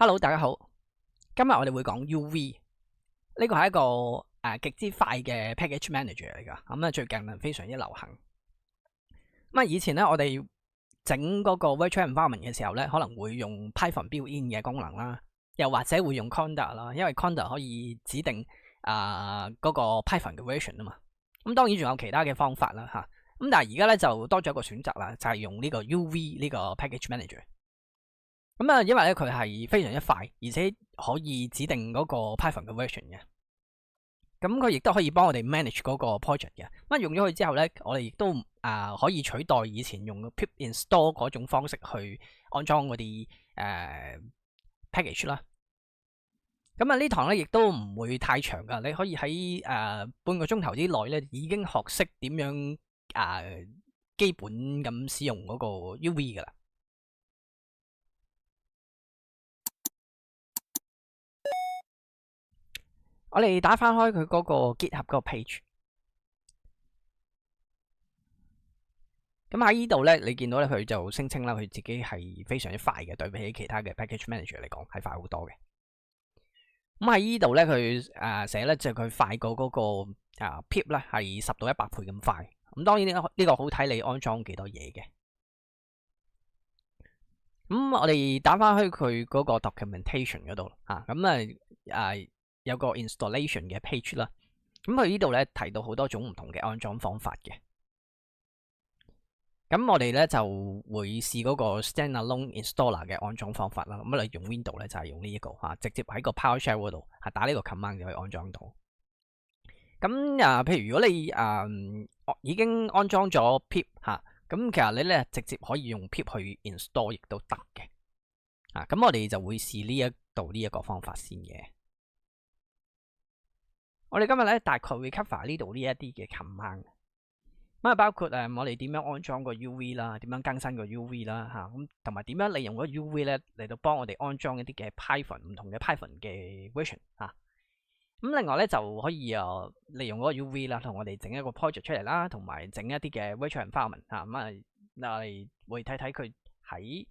Hello，大家好。今日我哋會講 UV，呢個係一個極之快嘅 package manager 嚟㗎。咁最近非常之流行。以前咧我哋整嗰個 virtual environment 嘅時候咧，可能會用 Python built-in 嘅功能啦，又或者會用 Conda 啦，因為 Conda 可以指定嗰個 Python 嘅 version 啊嘛。咁當然仲有其他嘅方法啦嚇。咁但係而家咧就多咗一個選擇啦，就係用呢個 UV 呢個 package manager。因為咧佢係非常之快，而且可以指定嗰個 Python 嘅 version 嘅。咁佢亦都可以幫我哋 manage 嗰個 project 嘅。用咗佢之後咧，我哋亦都可以取代以前用 pip install 嗰種方式去安裝嗰啲package 啦。呢堂咧亦都唔會太長噶，你可以喺半個鐘頭之內咧已經學識點樣基本咁使用嗰個 UV 噶啦。我哋打翻開佢嗰個 GitHub 嗰個 page， 咁喺呢度咧，你見到咧佢就聲稱啦，佢自己係非常之快嘅，對比起其他嘅 package manager 嚟講係快好多嘅。咁喺呢度咧，佢寫咧就佢快過嗰個pip 咧係10到100倍咁快。咁當然呢個好睇你安裝幾多嘢嘅。我哋打翻去佢嗰個 documentation 嗰度有個 installation 嘅 page 啦，咁佢呢度咧提到好多種唔同嘅安裝方法嘅。咁我哋咧就會試嗰個 standalone installer 嘅安裝方法啦。你用 Windows 咧就係用呢一個直接喺個 PowerShell 嗰度打呢個 command 就可以安裝到。譬如如果你已經安裝咗 pip 咁其實你咧直接可以用 pip 去 install 亦都得嘅。咁我哋就會試呢一個方法先嘅。我哋今日咧大概會 cover 呢度呢一啲嘅 command， 包括我哋點樣安裝個 UV 啦，點樣更新個 UV 啦同埋點樣利用個 UV 咧嚟到幫我哋安裝一啲嘅 Python 唔同嘅 Python 嘅 version 另外咧就可以利用嗰個 UV 啦，同我哋整一個 project 出嚟啦，同埋整一啲嘅 virtual environment 我哋會睇睇佢喺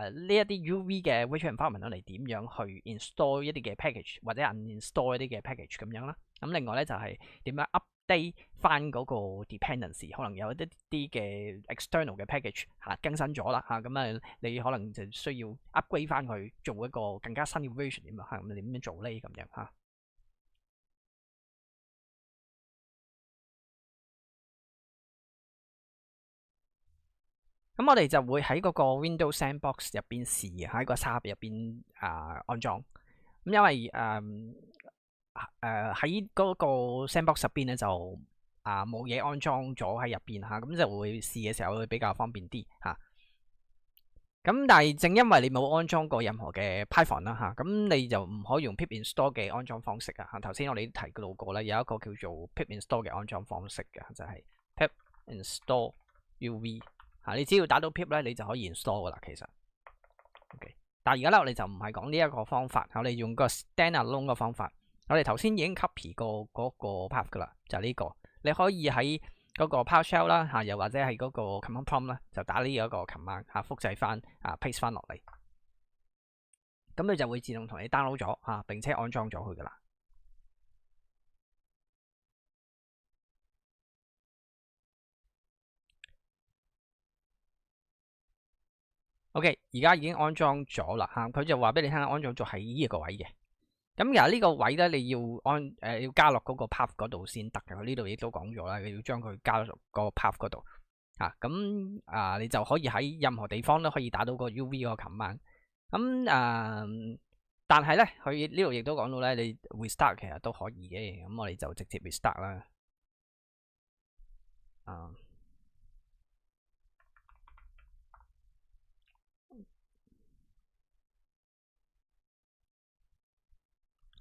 呢一啲 UV 嘅 virtual environment 嚟點樣去 install 一啲嘅 package 或者 uninstall 一啲嘅 package 咁樣啦。另外咧就係點樣 update 翻嗰個 dependency， 可能有一啲嘅 external 嘅 package 更新咗啦你可能就需要 upgrade 翻佢做一個更加新嘅 version 點樣做呢咁樣咁我哋就會喺嗰個 Windows Sandbox 入邊試喺個沙盒入邊安裝。因為喺嗰個 Sandbox 入邊咧就冇嘢安裝咗喺入邊咁就會試嘅時候會比較方便啲咁但係正因為你冇安裝過任何嘅 Python 啦咁你就唔可以用 pip install 嘅安裝方式頭先我哋提到過咧，有一個叫做 pip install 嘅安裝方式嘅，就係 pip install UV。你只要打到 pip 咧，你就可以 install 噶啦。其實，OK， 但係而家咧，我哋就唔係講呢一個方法，我哋用個 standalone 嘅方法。我哋頭先已經 copy 過嗰個 path 噶啦，就係呢個。你可以喺嗰個 PowerShell 啦，又或者係嗰個 command prompt 啦，就打呢一個 command 複製翻paste 翻落嚟，咁佢就會自動同你 download 咗並且安裝咗佢噶啦。OK， 而家已經安裝咗啦佢就話俾你聽，安裝咗喺呢一個位嘅。咁其實呢個位咧，你要加落嗰個 path 嗰度先得嘅。佢呢度亦都講咗啦，你要將佢加落個 path 嗰度你就可以喺任何地方都可以打到個 UV 嗰個 command。但係咧，佢呢度亦都講到咧，你 restart 其實都可以嘅。咁我哋就直接 restart 啦。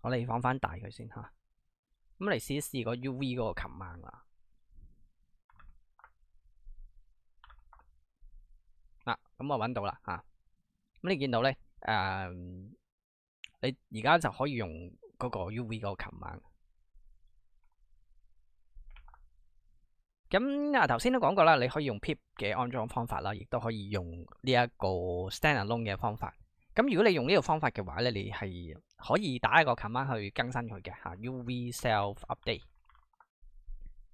我哋放翻大佢先咁嚟試一試個 UV 嗰個 command 啦。咁我揾到啦咁你見到咧你而家就可以用嗰個 UV 嗰個 command。咁頭先都講過啦，你可以用 pip 嘅安裝方法啦，亦都可以用呢一個 standalone 嘅方法。咁如果你用呢個方法嘅話咧，你係可以打一個 command 去更新佢嘅嚇 uv self update。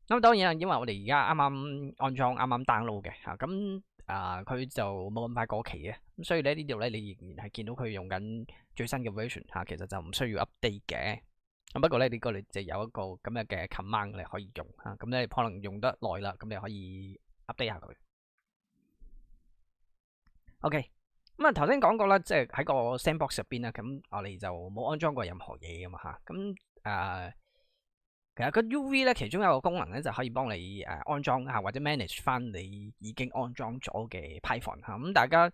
咁當然啦，因為我哋而家啱啱安裝、啱啱 download 嘅嚇，咁佢就冇咁快過期嘅，咁所以咧呢度咧你仍然係見到佢用緊最新嘅 version 嚇，其實就唔需要 update 嘅。咁不過咧呢個你就有一個咁樣嘅 command 你可以用嚇，咁咧可能用得耐啦，咁你可以 update 下佢。OK， 咁啊頭先講過啦，即係喺個 sandbox 入邊啦，咁我哋就冇安裝過任何嘢噶嘛嚇，咁其實個 UV 咧，其中一個功能咧就可以幫你安裝啊，或者 manage 翻你已經安裝咗嘅 Python 嚇。咁大家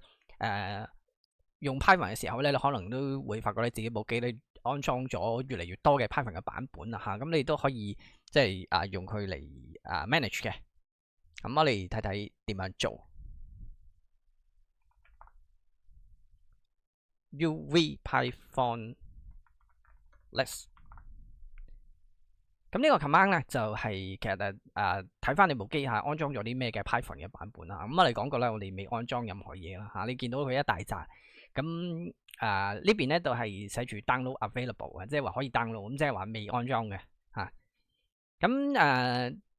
用 Python 嘅時候咧，你可能都會發覺你自己部機咧安裝咗越嚟越多嘅 Python 嘅版本啦嚇。咁你都可以即係用佢嚟manage 嘅。咁我哋睇睇點樣做 UV Python list。咁呢個 command 咧就係其實睇翻你部機下安裝咗啲咩嘅 Python 嘅版本啦。咁我哋講過咧，我哋未安裝任何嘢啦嚇。你見到佢一大紮，咁呢邊咧就係寫住 download available 啊，即係話可以 download，咁即係話未安裝嘅嚇。咁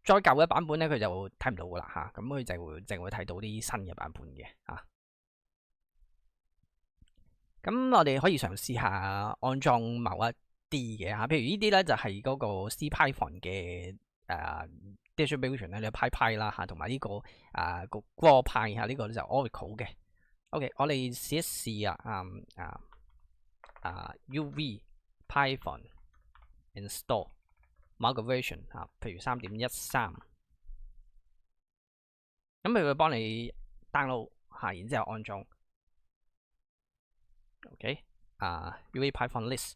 再舊嘅版本咧，佢就睇唔到噶啦嚇。咁佢就會淨會睇到啲新嘅版本嘅嚇。咁我哋可以嘗試下安裝某一啲嘅嚇，譬如呢啲咧就係嗰個 CPython 嘅distribution 咧，你 PyPy 啦嚇，同埋呢個個 GrawPy 嚇，呢個就 Oracle 嘅。OK， 我哋試一試UV Python install 某個 version 嚇，譬如3.13，咁佢會幫你 download 嚇，然之後安裝。OK，UV Python list。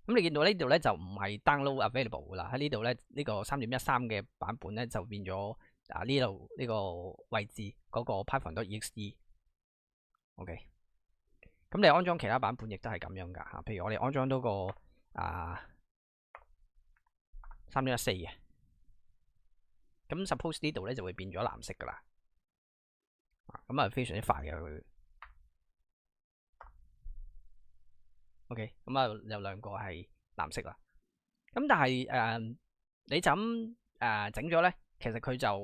咁你見到呢度咧就唔係 download available 噶啦，喺呢度咧呢個3.13嘅版本咧就變咗呢度呢個位置嗰個 Python.exe。OK， 咁你安裝其他版本亦都係咁樣噶嚇，譬如我哋安裝到個3.14嘅，咁 suppose 呢度咧就會變咗藍色噶啦，咁啊非常之快嘅佢。OK， 咁有兩個係藍色啦。咁但係你就咁整咗咧，其實佢就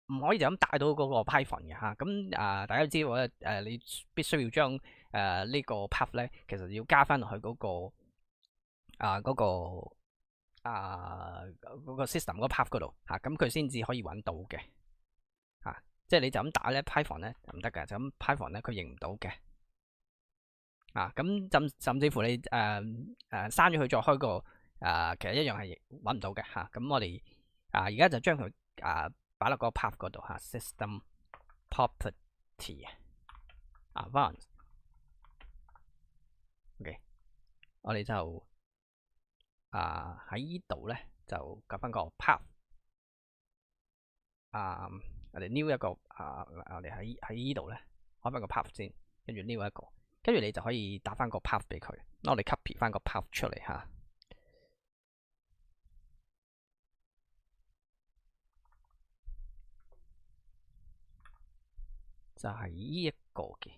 唔可以就咁帶到嗰個 Python 嘅嚇。咁大家知道咧你必須要將呢個 path 咧，其實要加翻落去嗰個嗰個 system 嗰個 path 嗰度嚇，咁佢先至可以揾到嘅嚇。即係你就咁打咧 Python 咧就唔得嘅，就咁 Python 咧佢認唔到嘅。咁甚至乎你刪咗佢再開個其實一樣係揾唔到嘅嚇。咁我哋而家就將佢擺落個 path 嗰度嚇 ，system property advanced。OK， 我哋就喺呢度咧就夾翻個 path。我哋 new 一個我哋喺呢度咧開翻個 path 先，跟住 new 一個。跟住你就可以打翻個 path 俾佢，我哋 copy 翻個 path 出嚟嚇，就係呢一個嘅。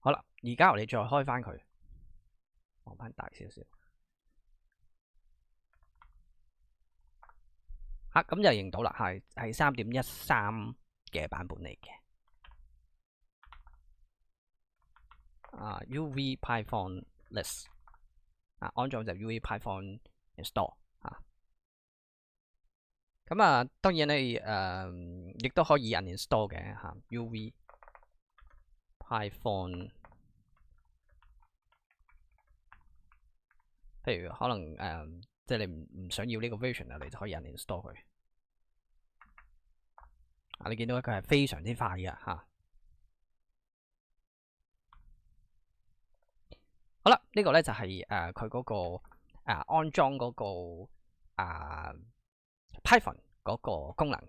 好啦，而家我哋再開翻佢，放翻大少少，咁就認到啦，係3.13嘅版本嚟嘅。UV Python list 安裝就 UV Python install 咁當然你亦都可以 uninstall 嘅嚇 UV Python， 譬如可能即係你唔想要呢個 version 你就可以 uninstall 佢。你見到佢係非常之快嘅嚇。好啦，呢個咧就係佢嗰個安裝嗰個Python 嗰個功能。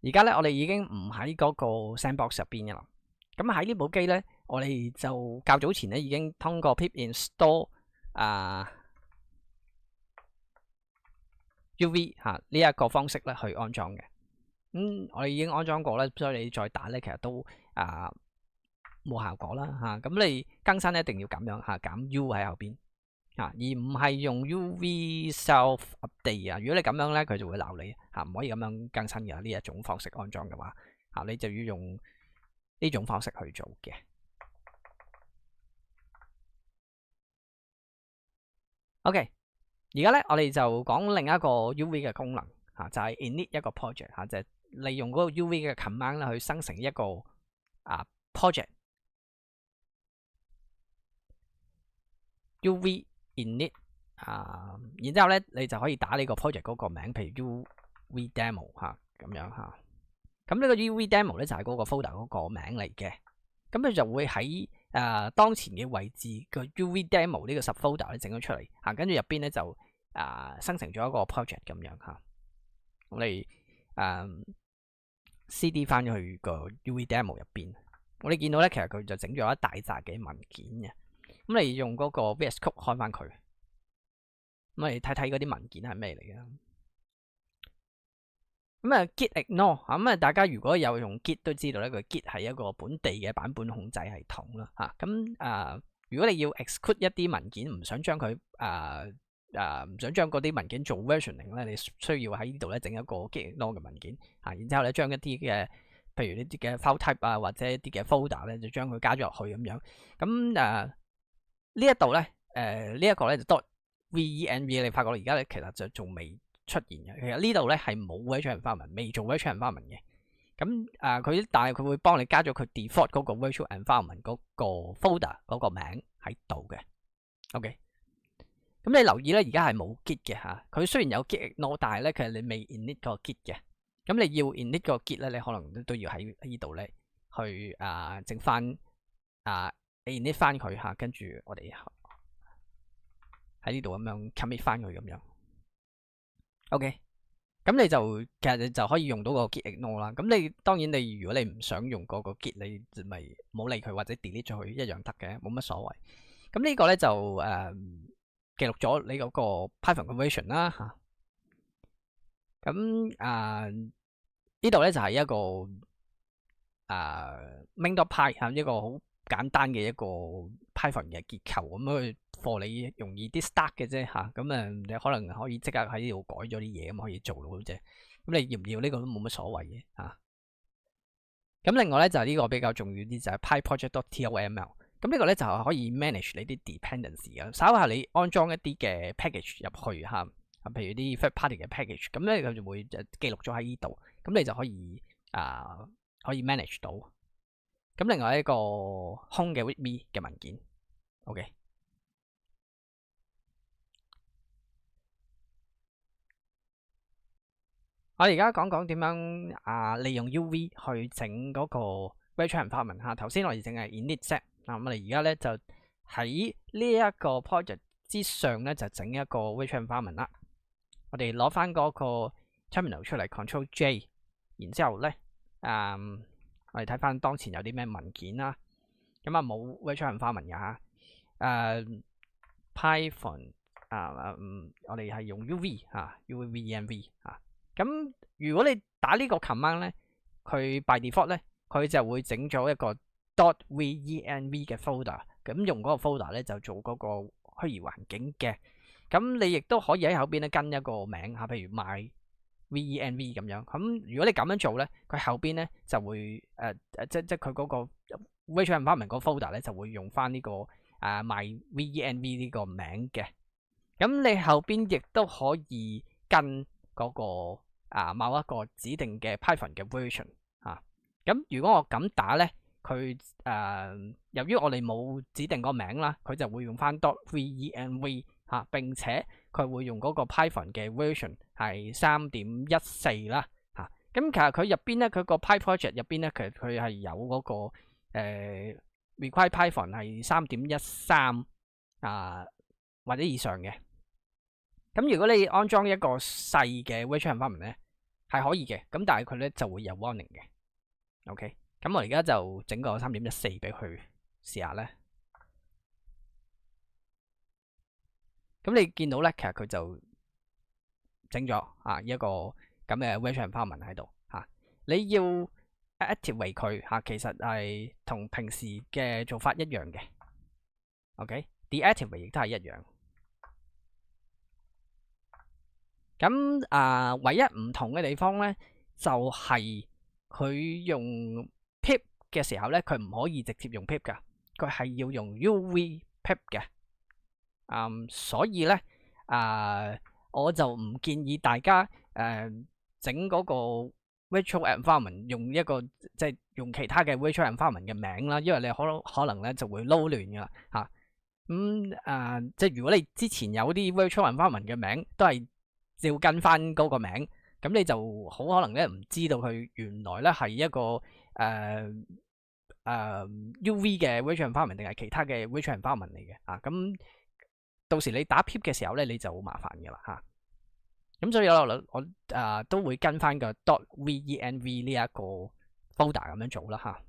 而家咧我哋已經唔喺嗰個 sandbox 入邊嘅啦。咁喺呢部機咧，我哋就較早前咧已經通過 pip install UV 呢一個方式咧去安裝嘅。我哋已經安裝過啦，所以你再打咧，其實都冇效果啦嚇。咁你更新一定要咁樣嚇，減 U 喺後邊嚇，而唔係用 UV self update 啊。如果你咁樣咧，佢就會鬧你嚇，唔可以咁樣更新嘅呢一種方式安裝嘅話嚇，你就要用呢種方式去做嘅。OK， 而家咧我哋就講另一個 UV 嘅功能嚇，就係 init 一個 project 嚇，就係利用嗰個 UV 嘅 command 啦，去生成一個project。UV init 然之後咧你就可以打呢個 project 嗰個名，譬如 UV demo 嚇咁樣嚇。咁呢個 UV demo 咧就係嗰個 folder 嗰個名嚟嘅。咁佢就會喺當前嘅位置個 UV demo 呢個 subfolder 咧整咗出嚟嚇，跟住入邊咧就生成咗一個 project 咁樣嚇。我哋CD 翻咗去個 UV demo 入邊，我哋見到咧其實佢就整咗一大紮嘅文件嘅。咁你用嗰個 VS Code 開翻佢，咁你睇睇嗰啲文件係咩嚟嘅？咁Git ignore 咁大家如果有用 Git 都知道咧，佢 Git 係一個本地嘅版本控制系統啦嚇。咁如果你要 exclude 一啲文件，唔想將佢唔想將嗰啲文件做 versioning 咧，你需要喺呢度咧整一個 Git ignore 嘅文件嚇，然之後咧將一啲嘅譬如呢啲嘅 file type 或者一啲嘅 folder 咧，就將佢加咗落去咁樣。咁呢一度咧，呢一個咧就 .venv， 你發覺而家咧其實就仲未出現嘅。其實呢度咧係冇 virtual environment， 未做 virtual environment 嘅。咁但係佢會幫你加咗佢 default 嗰個 virtual environment 嗰個 folder 嗰個名喺度嘅。OK， 咁你留意咧，而家係冇 git 嘅嚇。佢雖然有 git ignore， 但係咧其實你未 init 個 git 嘅。咁你要 init 個 git 咧，你可能都要喺呢度咧去整翻init 翻佢嚇，跟住我哋喺呢度咁樣 commit 翻佢咁樣。OK， 咁你就其實你就可以用到個 git ignore 啦。咁你當然你如果你唔想用嗰個 git，你就咪冇理佢或者 delete 咗佢一樣得嘅，冇乜所謂。咁呢個咧就記錄咗你嗰個 Python 嘅 version 啦嚇。咁呢度咧就係一個main.py 嚇，一個好簡單嘅一個 Python 嘅結構，咁去課你容易啲 start 嘅啫嚇。咁你可能可以即刻喺呢度改咗啲嘢，咁可以做到啫。咁你要唔要呢個都冇乜所謂嘅嚇。咁另外咧就係呢個比較重要啲，就係 pyproject.toml。咁呢個咧就係可以 manage 你啲 dependency 嘅。稍後你安裝一啲嘅 package 入去嚇，譬如啲 third party 嘅 package，咁咧佢就會記錄咗喺呢度，咁你就可以可以 manage 到。咁另外一個空嘅 readme 嘅文件 ，OK。我哋而家講講點樣利用 UV 去整嗰個 virtual environment 嚇。頭先我哋淨係 init set，我哋而家咧就喺呢一個 project 之上咧就整一個 virtual environment 啦。我哋攞翻嗰個 terminal 出嚟 ，Control J， 然之後咧我哋睇翻當前有啲咩文件啦。咁冇 virtual environment 嘅嚇。Python 我哋係用 UV 嚇 ，UVenv 嚇。咁如果你打呢個 command 咧，佢 by default 咧，佢就會整咗一個 .venv 嘅 folder。咁用嗰個 folder 咧就做嗰個虛擬環境嘅。咁你亦都可以喺後邊咧跟一個名嚇，譬如 myvenv 咁樣。咁如果你咁樣做咧，佢後邊咧就會即佢嗰個 virtual environment 個 folder 咧就會用翻呢個myvenv 呢個名嘅。咁你後邊亦都可以跟嗰個某一個指定嘅 Python 嘅 version 嚇。咁如果我咁打咧，佢由於我哋冇指定個名啦，佢就會用翻 .venv 嚇，並且佢會用嗰個 Python 嘅 version 係 3.14 啦嚇。咁其實佢入邊咧，佢個 PyProject 入邊咧，其實佢係有嗰個require Python 係 3.13 或者以上嘅。咁如果你安裝一個細嘅 virtual environment 咧，係可以嘅。咁但係佢咧就會有 warning 嘅。OK， 咁我而家就整個 3.14 俾佢試下咧。咁你見到咧，其實佢就整咗一個咁嘅 virtual environment 喺度嚇。你要 activate 佢嚇，其實係同平時嘅做法一樣嘅。OK，deactivate 亦都係一樣。咁唯一唔同嘅地方咧，就係佢用 pip 嘅時候咧，佢唔可以直接用 pip 噶，佢係要用 UV pip 嘅。所以咧我就唔建議大家整嗰個 virtual environment 用一個即係用其他嘅 virtual environment 嘅名啦，因為你可能咧就會撈亂噶啦嚇。即係如果你之前有啲 virtual environment 嘅名都係照跟翻嗰個名，咁你就好可能咧唔知道佢原來咧係一個UV 嘅 virtual environment 定係其他嘅 virtual environment 嚟嘅啊。咁到時你打 pip 嘅時候咧，你就好麻煩嘅啦嚇。咁所以我都會跟翻個 .venv 呢一個 folder 咁樣做啦嚇。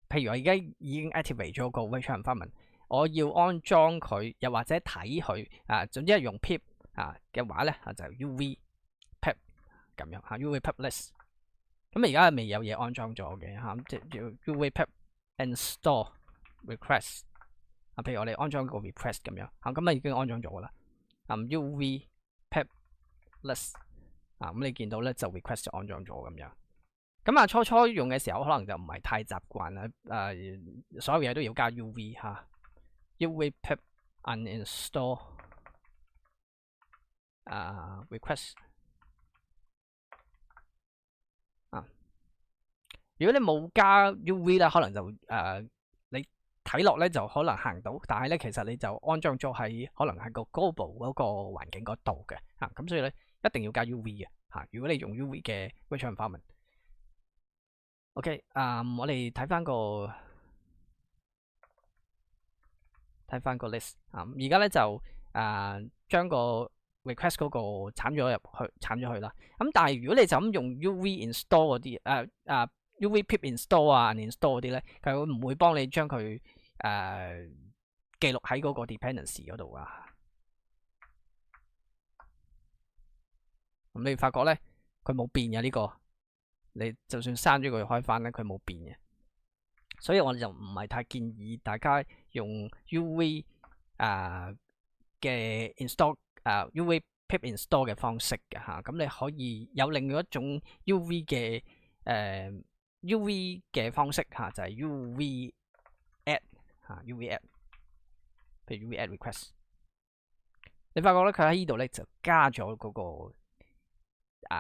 譬如我而家已經 activate 咗個 virtual environment，我要安裝佢，又或者睇佢總之係用 pip 嘅話咧就 UV pip 咁樣嚇 ，UV pip list。咁而家未有嘢安裝咗嘅嚇，即係 UV pip install request。譬如我哋安裝個 request 咁樣咁已經安裝咗啦。UV pip list 咁你見到咧就 request 就安裝咗咁樣。咁初初用嘅時候可能就唔係太習慣啦。所有嘢都要加 UV 嚇，UV pip uninstall request。如果你冇加 UV 咧，可能就你睇落咧就可能行到，但係咧其實你就安裝咗喺可能係個 global 嗰個環境嗰度嘅咁所以咧一定要加 UV 嘅如果你用 UV 嘅 virtual environment。OK，我哋睇翻個 list 而家咧就將個 request 嗰個鏟咗去啦。咁但係如果你就咁用 UV install 嗰啲UV pip install uninstall 嗰啲咧，佢會唔會幫你將佢記錄喺嗰個 dependency 嗰度啊？咁你發覺咧，佢冇變嘅呢個，你就算刪咗佢開翻咧，佢冇變嘅。所以我就唔係太建議大家用 UV 嘅 install UV pip install 嘅方式嘅嚇。咁你可以有另外一種 UV 嘅UV 嘅方式就係 UV add UV add， 譬如 UV add request， 你發覺咧佢喺呢度咧就加咗嗰個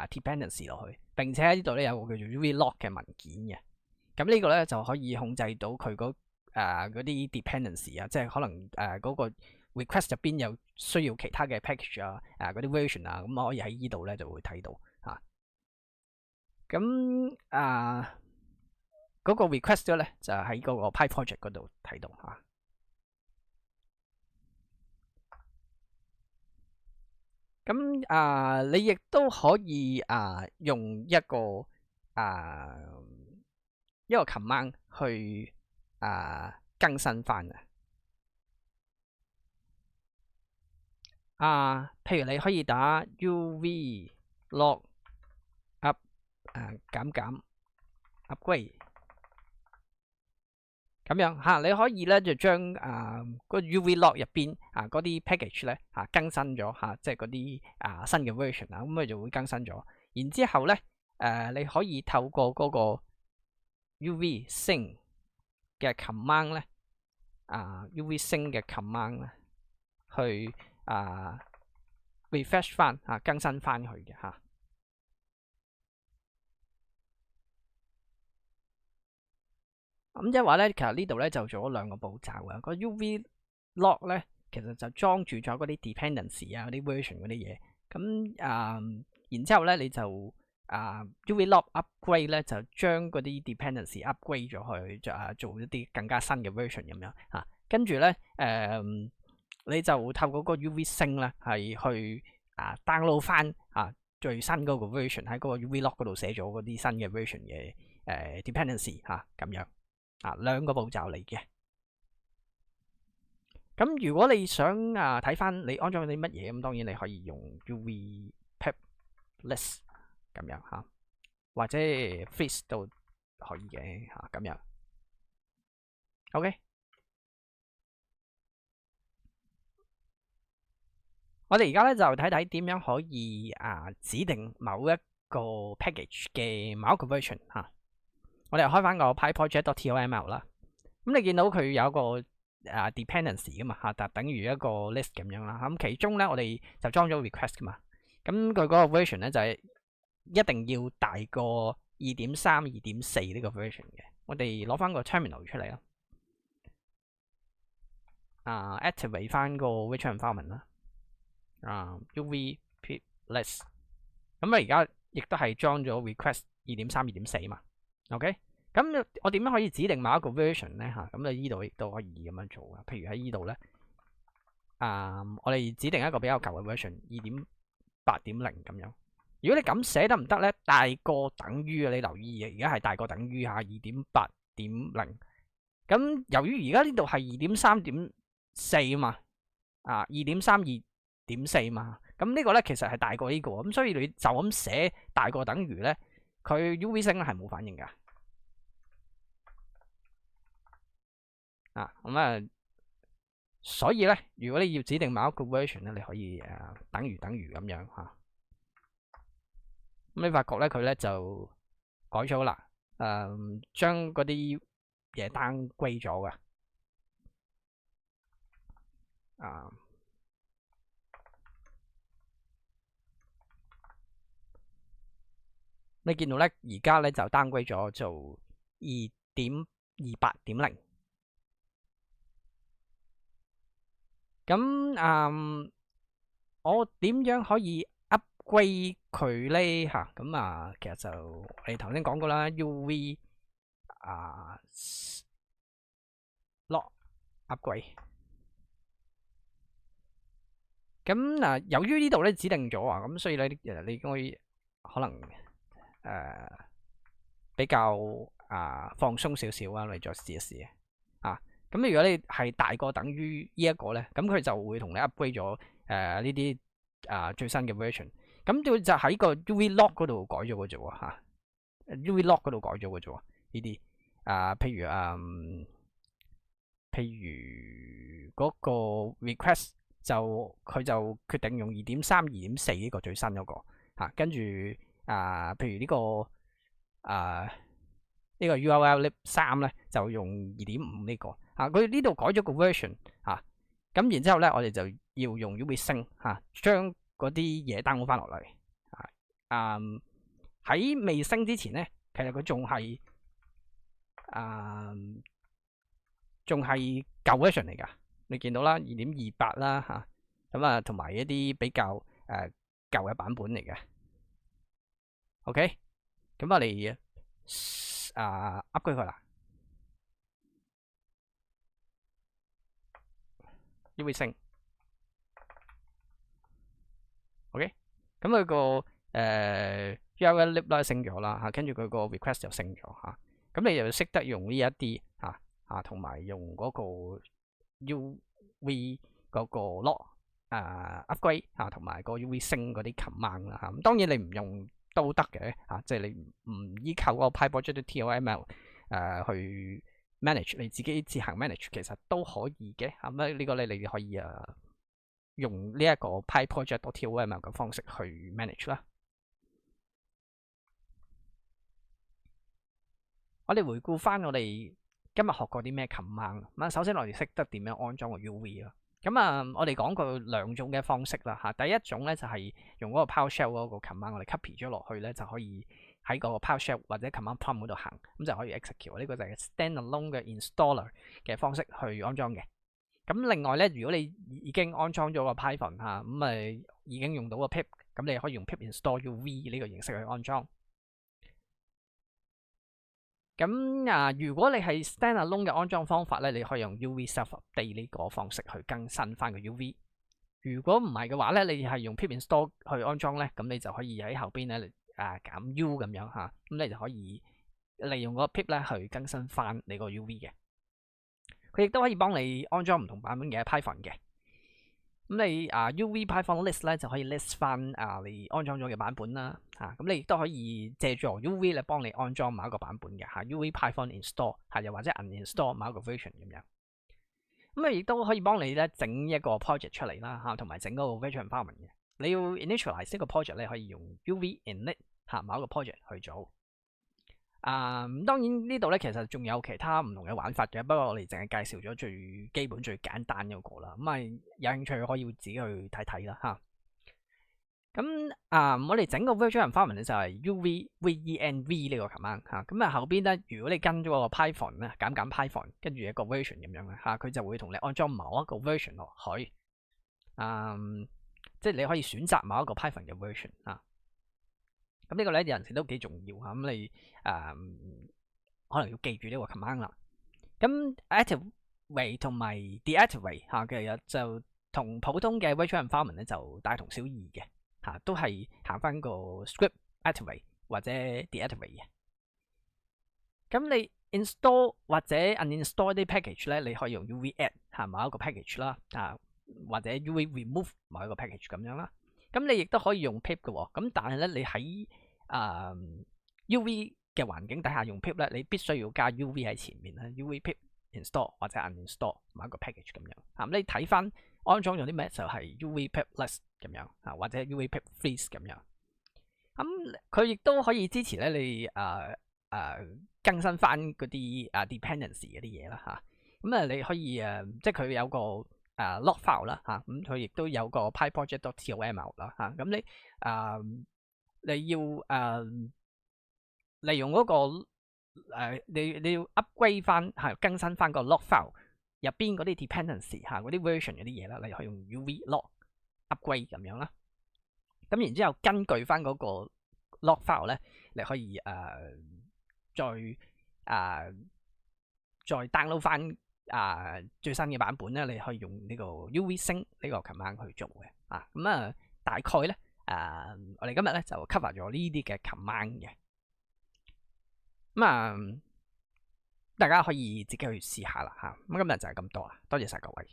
dependency 落去，並且喺呢度咧有個叫做 UV log 嘅文件嘅。咁呢個咧就可以控制到佢嗰啲 dependency 即係可能嗰個 request 入邊有需要其他嘅 package 嗰啲 version 咁可以喺呢度咧就會睇到咁嗰個 request 咧就喺嗰個 PyProject 嗰度睇到咁你亦都可以用一個command 去更新翻譬如你可以打 UV log up 減 upgrade 咁樣你可以咧就將個 UV log 入邊嗰啲 package 咧更新咗即係嗰啲新嘅 version 咁佢就會更新咗。然之後咧你可以透過嗰個 UV sync 嘅 command 咧UV sync 嘅 command 咧去refresh 翻更新翻佢嘅咁即係話咧，其實呢度咧就做咗兩個步驟嘅。個 UV log 咧，其實就裝住咗嗰啲 dependency 嗰啲 version 嗰啲嘢。咁然之後咧，你就UV log upgrade 咧，就將嗰啲 dependency upgrade 咗去，做一啲更加新嘅 version 咁樣跟住咧你就透過嗰個 UV sync 咧，係去download 翻最新嗰個 version 喺嗰個 UV log 嗰度寫咗嗰啲新嘅 version 嘅dependency 咁樣。兩個步驟嚟嘅。咁如果你想睇翻你安裝咗啲乜嘢，咁當然你可以用 UV pip list 咁樣或者 freeze 都可以嘅嚇咁樣。OK， 我哋而家咧就睇睇點樣可以指定某一個 package 嘅某一個 version 嚇。我哋開翻個 PyProject.toml 啦。咁你見到佢有一個dependency 噶嘛嚇，就等於一個 list 咁樣啦。咁其中咧我哋就裝咗 request 噶嘛。咁佢嗰個 version 咧就係一定要大過2.3、2.4呢個 version 嘅。我哋攞翻個 terminal 出嚟啦。activate 翻個 virtual environment 啦。uv pip list。咁而家亦都係裝咗 request 2.3、2.4嘛。OK。咁我點樣可以指定某一個 version 咧嚇？咁你依度亦都可以咁樣做嘅。譬如喺依度咧，我哋指定一個比較舊嘅 version 2.8.0咁樣。如果你咁寫得唔得咧，大過等於你留意嘅，而家係大過等於嚇 2.8.0。咁由於而家呢度係 2.3.4 嘛，2.3、2.4 嘛，咁呢個咧其實係大過呢個，咁所以你就咁寫大過等於咧，佢 UV 星咧係冇反應㗎。所以咧，如果你要指定某一個 version 咧，你可以等於咁樣嚇。咁你發覺咧，佢咧就改咗啦，將嗰啲嘢 downgrade 咗嘅。你見到咧，而家咧就 downgrade 咗做 2.28.0。咁我點樣可以 upgrade 佢咧嚇？咁其實就我哋頭先講過啦 ，UV log upgrade。咁由於呢度咧指定咗咁所以咧你應該可能比較放鬆少少啊，你再試一試咁如果你係大過等於呢一個咧，咁佢就會同你 upgrade 咗呢啲最新嘅 version。咁就喺個 UV log 嗰度改咗嘅啫喎嚇，UV log 嗰度改咗嘅啫喎呢啲譬如嗰個 request 佢就決定用 2.3、2.4 呢個最新嗰個跟住譬如呢個呢個 URL lib 3咧就用 2.5 呢個佢呢度改咗個 version 咁然之後咧我哋就要用 UV 星將嗰啲嘢 download 翻落嚟喺未升之前咧，其實佢仲係舊 version 嚟㗎。你見到啦 2.28 啦咁同埋一啲比較舊嘅版本嚟嘅。OK， 咁我哋upgrade 佢啦 ，UV 星。OK， 咁佢個URL lib 啦升咗啦跟住佢個 request 就升咗咁你就要識得用呢一啲同埋用嗰個 UV 嗰個 log upgrade 同埋個 UV 星嗰啲 command 啦咁當然你唔用都得嘅即係你唔依靠嗰個 PyProject.toml 去 manage 你自己自行 manage 其實都可以嘅咁呢個咧你可以用呢一個 PyProject.toml 嘅方式去 manage 啦。我哋回顧翻我哋今日學過啲咩 command 咁首先我哋識得點樣安裝個 UV 啦。咁我哋講過兩種嘅方式啦第一種咧就係用嗰個 PowerShell 嗰個 command， 我哋 copy 咗落去咧就可以喺個 PowerShell 或者 command prompt 嗰度行，咁就可以 execute。呢個就係 standalone 嘅 installer 嘅方式去安裝嘅。咁另外咧，如果你已經安裝咗個 Python 咁已經用到個 pip， 咁你可以用 pip install UV 呢個形式去安裝。咁如果你係 standalone 嘅安裝方法咧，你可以用 UV self update 呢個方式去更新翻個 UV。如果唔係嘅話咧，你係用 pip install 去安裝咧，咁你就可以喺後邊咧減 U 咁樣咁你就可以利用個 pip 咧去更新翻你個 UV 嘅。佢亦都可以幫你安裝唔同版本嘅 Python 嘅。咁你UV Python list 咧就可以 list 翻你安裝咗嘅版本啦。咁你亦都可以借助 UV 嚟幫你安裝某一個版本嘅UV Python install 又或者 uninstall 某一個 version 咁樣。咁亦都可以幫你咧整一個 project 出嚟啦，同埋整嗰個 virtual environment 嘅。你要 initialize 呢個 project 咧，可以用 UV init 某一個 project 去做。當然呢度咧其實仲有其他唔同嘅玩法嘅，不過我哋淨係介紹咗最基本最簡單嗰個啦。咁有興趣可以自己去睇睇啦。咁我哋整個 virtual environment 咧就係 UV-venv 呢個 command 咁後邊咧如果你跟咗個 Python 咧減 Python 跟住一個 version 咁樣咧佢就會同你安裝某一個 version 落去。即係你可以選擇某一個 Python 嘅 version 咁呢個咧有陣時都幾重要咁你可能要記住呢個 command 啦。咁 activate 同埋 deactivate 其實就同普通嘅 virtual environment 咧就大同小異嘅。都係行翻個 script activate 或者 deactivate 嘅。咁你 install 或者 uninstall 啲 package 咧，你可以用 UV add 某一個 package 啦，或者 UV remove 某一個 package 咁樣啦。咁你亦都可以用 pip 嘅喎。咁但係咧，你喺UV 嘅環境底下用 pip 咧，你必須要加 UV 喺前面啦。UV pip install 或者 uninstall 某一個 package 咁樣。咁你睇翻安裝咗啲咩就係 UV pip list 咁樣或者 UV pip freeze 咁樣。咁佢亦都可以支持咧你更新翻嗰啲dependency 嗰啲嘢啦咁你可以即係佢有個log file 啦咁佢亦都有個 pyproject.toml 啦咁你要利用嗰個你要 upgrade 翻更新翻個 log file 入邊嗰啲 dependency 嗰啲 version 嗰啲嘢啦，你可以用 UV log upgrade 咁樣啦。咁然之後根據翻嗰個 log file 咧，你可以再 download 翻最新嘅版本咧，你可以用呢個 UV sync 呢個 command 去做嘅咁大概咧我哋今日咧就 cover 咗呢啲嘅 command 嘅。咁大家可以自己去試下啦咁今日就係咁多啦，多謝晒各位。